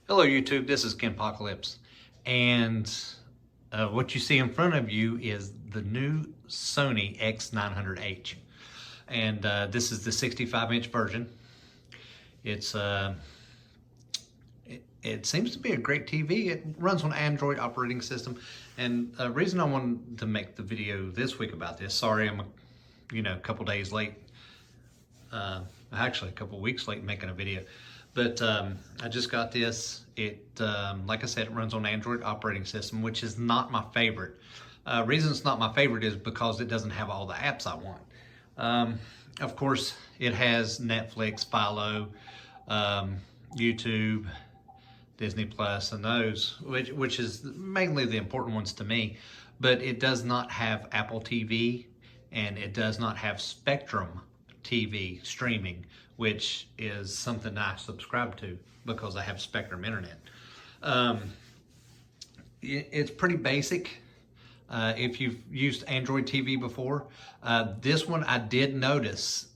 Hello YouTube, this is Ken Apocalypse, and what you see in front of you is the new Sony X900H, and this is the 65-inch version. It's it seems to be a great TV. It runs on Android operating system, and the reason I wanted to make the video this week about this, sorry I'm a couple days late, actually a couple weeks late making a video. But I just got this. It, like I said, it runs on Android operating system, which is not my favorite. Reason it's not my favorite is because it doesn't have all the apps I want. Of course, it has Netflix, Philo, YouTube, Disney Plus, and those, which is mainly the important ones to me. But it does not have Apple TV, and it does not have Spectrum TV streaming, which is something I subscribe to because I have Spectrum internet. It's pretty basic. If you've used Android TV before, this one I did notice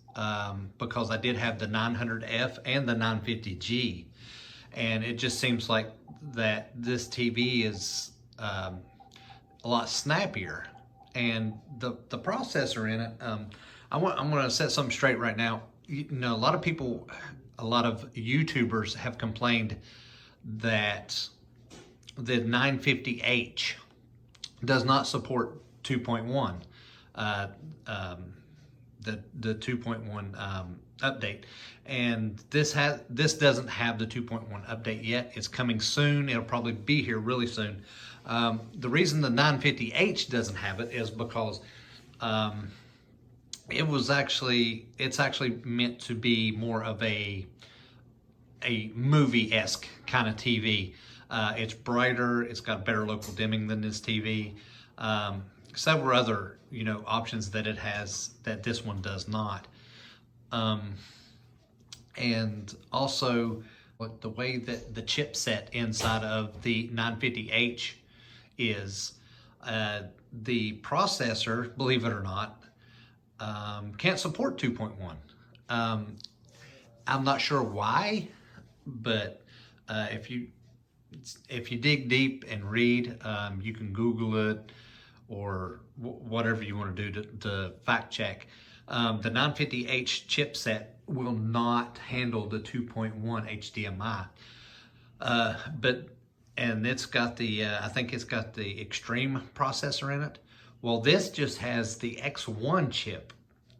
because I did have the 900F and the 950G, and it just seems like that this TV is a lot snappier, and the processor in it. I'm going to set something straight right now. You know, a lot of people, a lot of YouTubers have complained that the 950H does not support 2.1, the 2.1 update, and this doesn't have the 2.1 update yet. It's coming soon. It'll probably be here really soon. The reason the 950H doesn't have it is because it's actually meant to be more of a movie-esque kind of TV. It's brighter, it's got better local dimming than this TV. Several other, options that it has that this one does not. And also the way that the chipset inside of the 950H is, the processor, believe it or not, can't support 2.1. I'm not sure why, but if you dig deep and read, you can Google it or whatever you want to do to fact check. The 950H chipset will not handle the 2.1 HDMI, and it's got the I think it's got the Extreme processor in it. Well, this just has the X1 chip,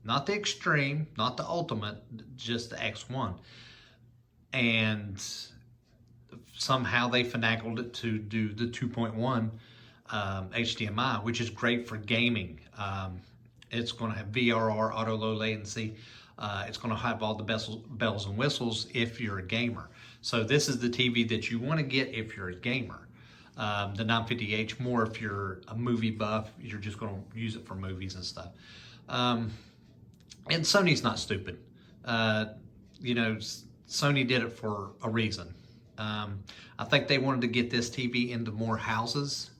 not the Extreme, not the Ultimate, just the X1. And somehow they finagled it to do the 2.1 HDMI, which is great for gaming. It's going to have VRR, auto low latency. It's going to have all the bells and whistles if you're a gamer. So this is the TV that you want to get if you're a gamer. The 950H more if you're a movie buff, you're just going to use it for movies and stuff. And Sony's not stupid. Sony did it for a reason. I think they wanted to get this TV into more houses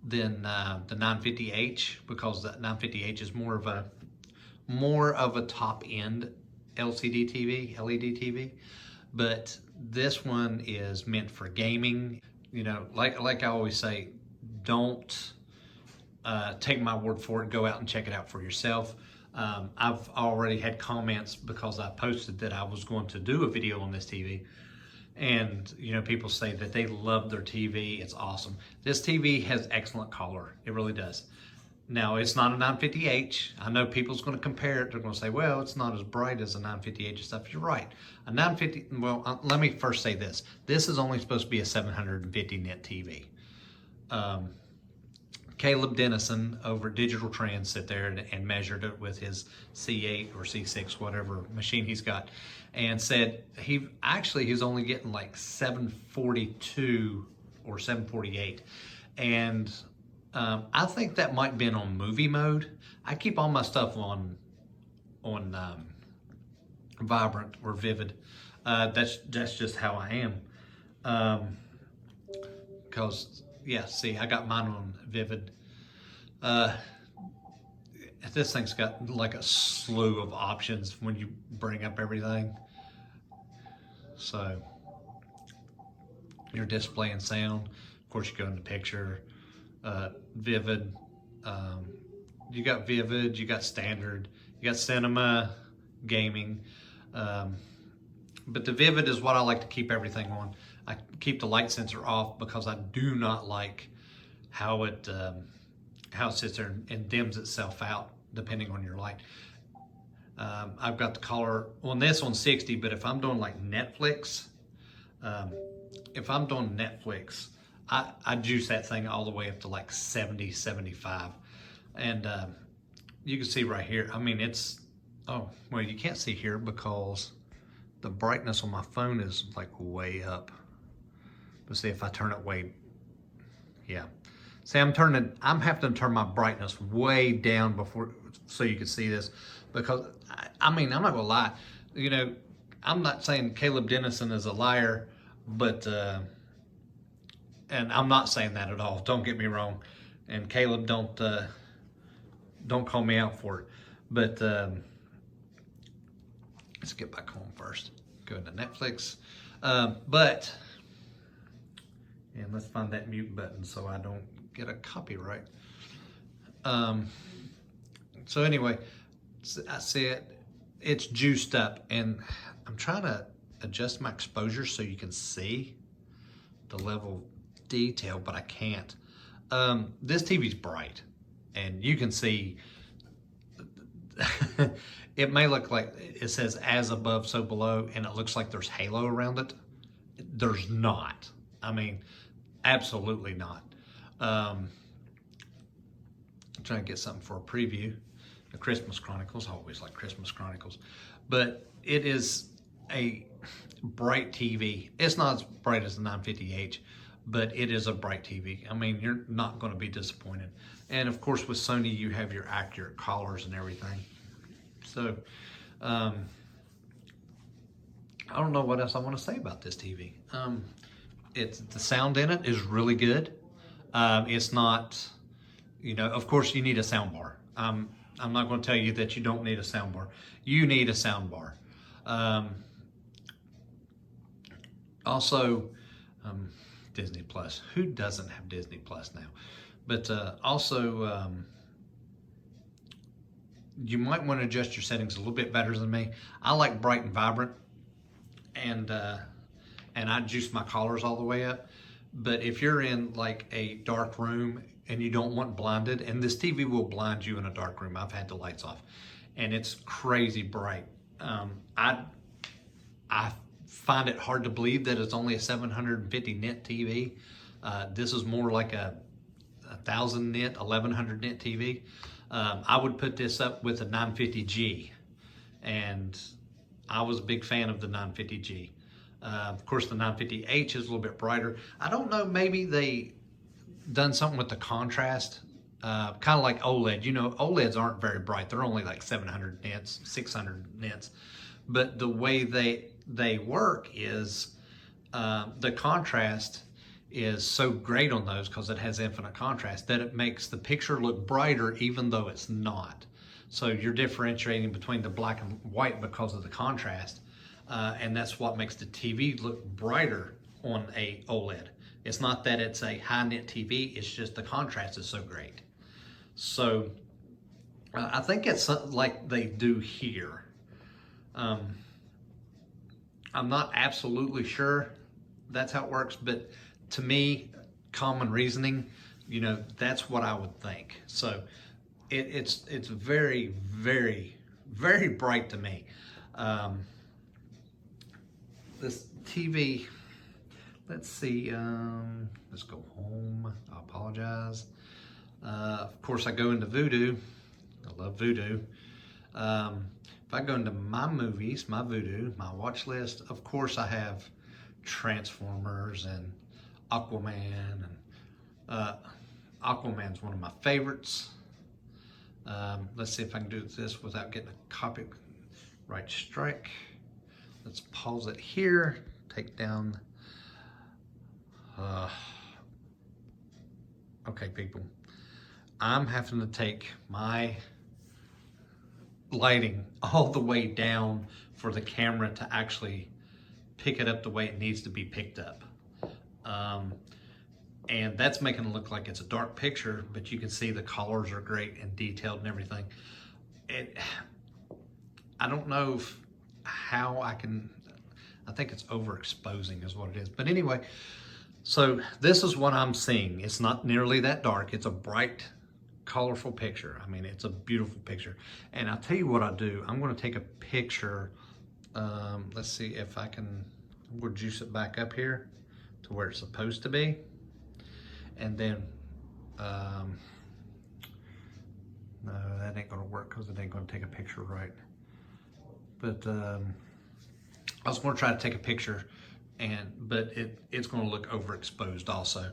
than the 950H, because the 950H is more of a top end LCD TV, LED TV. But this one is meant for gaming. Like I always say, don't take my word for it. Go out and check it out for yourself. I've already had comments because I posted that I was going to do a video on this TV. And, people say that they love their TV. It's awesome. This TV has excellent color. It really does. Now, it's not a 950H. I know people's going to compare it. They're going to say, well, it's not as bright as a 950H and stuff. You're right. A 950, let me first say this. This is only supposed to be a 750 nit TV. Caleb Dennison over at Digital Trends sit there and measured it with his C8 or C6, whatever machine he's got, and said he's only getting like 742 or 748. And I think that might have been on movie mode. I keep all my stuff on Vibrant or Vivid. That's just how I am. Because see, I got mine on Vivid. This thing's got like a slew of options when you bring up everything. So your display and sound. Of course, you go into picture, vivid. You got vivid, you got standard, you got cinema, gaming. But the vivid is what I like to keep everything on. I keep the light sensor off because I do not like how it sits there and dims itself out depending on your light. I've got the color on this on 60, but if I'm doing like Netflix, I juice that thing all the way up to like 70, 75. And you can see right here, I mean, it's, oh, well, you can't see here because the brightness on my phone is like way up. But see if I turn it way, yeah. See, I'm having to turn my brightness way down before, so you can see this. Because, I mean, I'm not gonna lie, you know, I'm not saying Caleb Dennison is a liar, but, and I'm not saying that at all, don't get me wrong. And Caleb, don't call me out for it. But, let's get back home first. Go into Netflix. And let's find that mute button so I don't get a copyright. So anyway, I said it's juiced up, and I'm trying to adjust my exposure so you can see the level of detail, but I can't. This TV's bright, and you can see it may look like it says as above, so below, and it looks like there's halo around it. There's not. I mean, absolutely not. I'm trying to get something for a preview. The Christmas Chronicles. I always like Christmas Chronicles. But it is a bright TV. It's not as bright as the 950H, but it is a bright TV. I mean, you're not going to be disappointed. And of course, with Sony, you have your accurate colors and everything. So, I don't know what else I want to say about this TV. The sound in it is really good. It's not, you know, of course you need a sound bar. I'm not going to tell you that you don't need a sound bar. You need a sound bar. Also, Disney Plus. Who doesn't have Disney Plus now? But also, you might want to adjust your settings a little bit better than me. I like bright and vibrant, and I juice my colors all the way up. But if you're in like a dark room and you don't want blinded, and this TV will blind you in a dark room. I've had the lights off, and it's crazy bright. I find it hard to believe that it's only a 750 nit TV. This is more like a 1,000 nit, 1,100 nit TV. I would put this up with a 950G, and I was a big fan of the 950G. Of course, the 950H is a little bit brighter. I don't know, maybe they done something with the contrast, kind of like OLED. You know, OLEDs aren't very bright. They're only like 700 nits, 600 nits. But the way they work is the contrast is so great on those because it has infinite contrast that it makes the picture look brighter even though it's not. So you're differentiating between the black and white because of the contrast. And that's what makes the TV look brighter on a OLED. It's not that it's a high nit TV, it's just the contrast is so great. So I think it's like they do here. I'm not absolutely sure that's how it works, but to me, common reasoning, you know, that's what I would think. So it's very, very, very bright to me. This TV, let's see, let's go home. I apologize. Of course, I go into Vudu. I love Vudu. If I go into my movies, my Vudu, my watch list, of course I have Transformers and Aquaman. And Aquaman's one of my favorites. Let's see if I can do this without getting a copyright strike. Let's pause it here, take down, okay people, I'm having to take my lighting all the way down for the camera to actually pick it up the way it needs to be picked up. And that's making it look like it's a dark picture, but you can see the colors are great and detailed and everything. I don't know how I think it's overexposing is what it is. But anyway, so this is what I'm seeing. It's not nearly that dark. It's a bright, colorful picture. I mean, it's a beautiful picture. And I'll tell you what I'll do. I'm going to take a picture. Let's see if I can, we'll juice it back up here to where it's supposed to be. And then, no, that ain't going to work because it ain't going to take a picture right. But I was going to try to take a picture, but it's going to look overexposed also.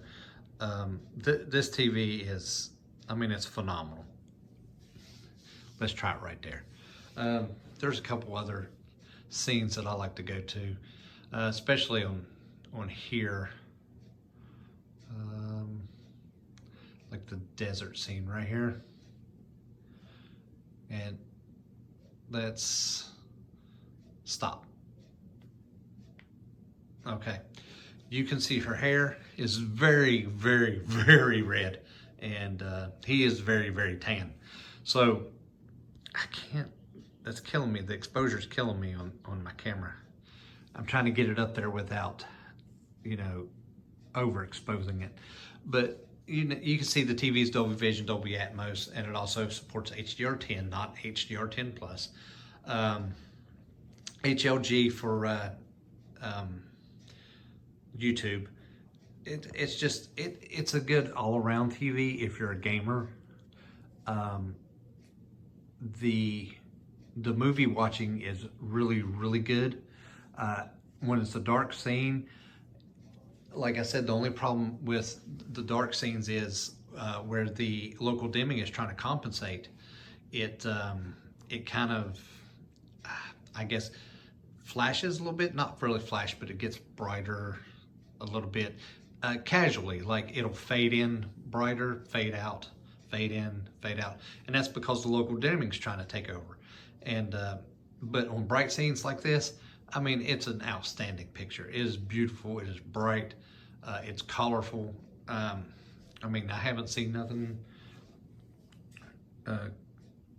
This TV is, I mean, it's phenomenal. Let's try it right there. There's a couple other scenes that I like to go to, especially on here, like the desert scene right here. And let's stop. Okay, you can see her hair is very, very, very red, and he is very, very tan. So I can't, that's killing me. The exposure's killing me on my camera. I'm trying to get it up there without, you know, overexposing it. But you can see the TV's Dolby Vision, Dolby Atmos, and it also supports HDR10, not HDR10 Plus. HLG for YouTube. It's a good all-around TV if you're a gamer. The movie watching is really, really good. When it's a dark scene, like I said, the only problem with the dark scenes is where the local dimming is trying to compensate. It kind of, I guess, flashes a little bit, not really flash, but it gets brighter a little bit casually, like it'll fade in brighter, fade out, fade in, fade out. And that's because the local dimming's trying to take over. And but on bright scenes like this, I mean, it's an outstanding picture. It is beautiful, it is bright, it's colorful. I mean, I haven't seen nothing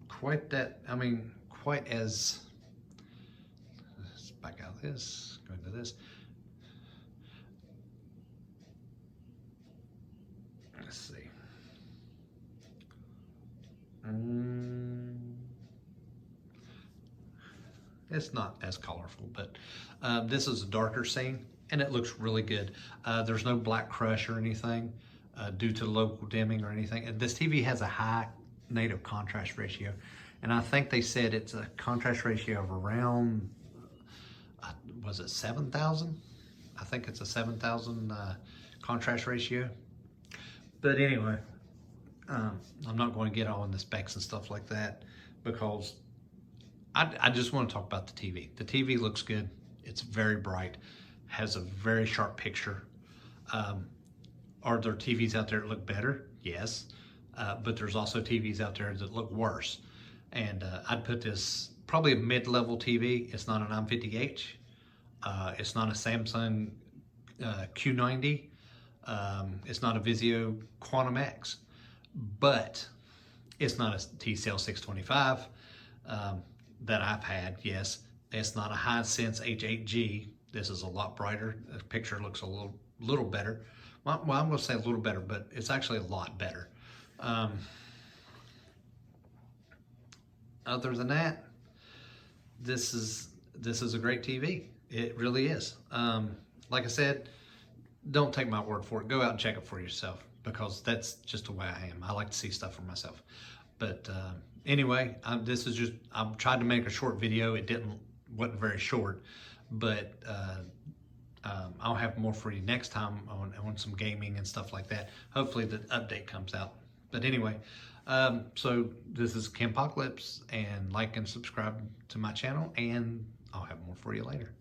quite that, I mean, quite as, let's back out of this, go into this. Let's see. It's not as colorful, but this is a darker scene and it looks really good. There's no black crush or anything due to local dimming or anything. And this TV has a high native contrast ratio. And I think they said it's a contrast ratio of around, was it 7,000? I think it's a 7,000 contrast ratio. But anyway, I'm not going to get all in the specs and stuff like that because I just want to talk about the TV. The TV looks good. It's very bright, has a very sharp picture. Are there TVs out there that look better? Yes. But there's also TVs out there that look worse. And I'd put this probably a mid-level TV. It's not an 950H. It's not a Samsung Q90. It's not a Vizio Quantum X. But it's not a TCL 625 that I've had, yes. It's not a Hisense H8G. This is a lot brighter. The picture looks a little better. Well, I'm going to say a little better, but it's actually a lot better. Other than that, this is a great TV. It really is. Like I said, don't take my word for it. Go out and check it for yourself because that's just the way I am. I like to see stuff for myself. But anyway, this is just, I've tried to make a short video. It wasn't very short, but I'll have more for you next time on some gaming and stuff like that. Hopefully the update comes out. But anyway, so this is Campapocalypse, and like and subscribe to my channel, and I'll have more for you later.